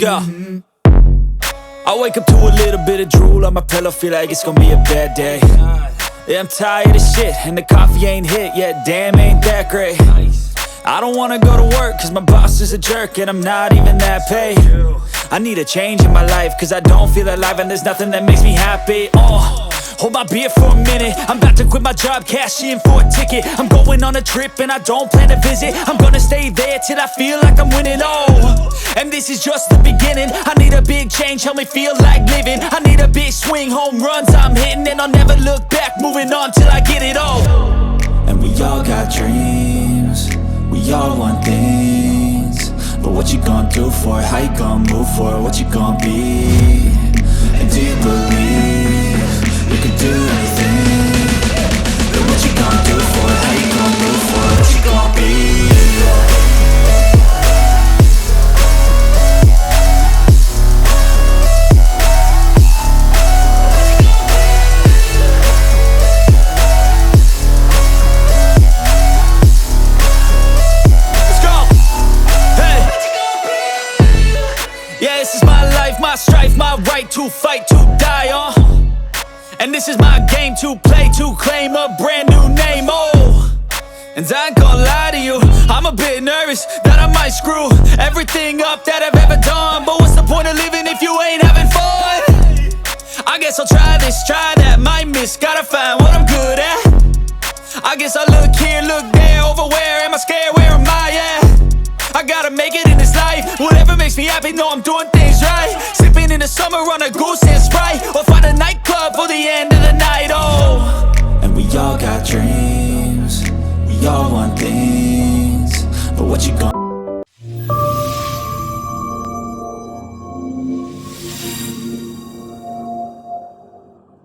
go. I wake up to a little bit of drool on my pillow, feel like it's gonna be a bad day. Yeah, I'm tired of shit, and the coffee ain't hit yet, damn, ain't that great. I don't wanna go to work, cause my boss is a jerk, and I'm not even that paid. I need a change in my life, cause I don't feel alive, and there's nothing that makes me happy. Hold my beer for a minute, I'm about to quit my job, cash in for a ticket. I'm going on a trip and I don't plan to visit. I'm gonna stay there till I feel like I'm winning, and this is just the beginning. I need a big change, help me feel like living. I need a big swing, home runs I'm hitting, and I'll never look back, moving on till I get it all. And we all got dreams, we all want things, but what you gonna do for it? How you gonna move for it? What you gonna be? And do you believe you can do anything? But what you gonna do for it? How you gonna move for it? What you gonna be? My strife, my right to fight, to die on. And this is my game to play, to claim a brand new name, And I ain't gonna lie to you, I'm a bit nervous that I might screw everything up that I've ever done. But what's the point of living if you ain't having fun? I guess I'll try this, try that, might miss, gotta find what I'm good at. I guess I look here, look there, over where am I scared, where am I at? I gotta make it in this life, whatever makes me happy, know I'm doing things right. Sipping in the summer on a goose and Sprite, or find a nightclub for the end of the night, And we all got dreams, we all want things, but what you gonna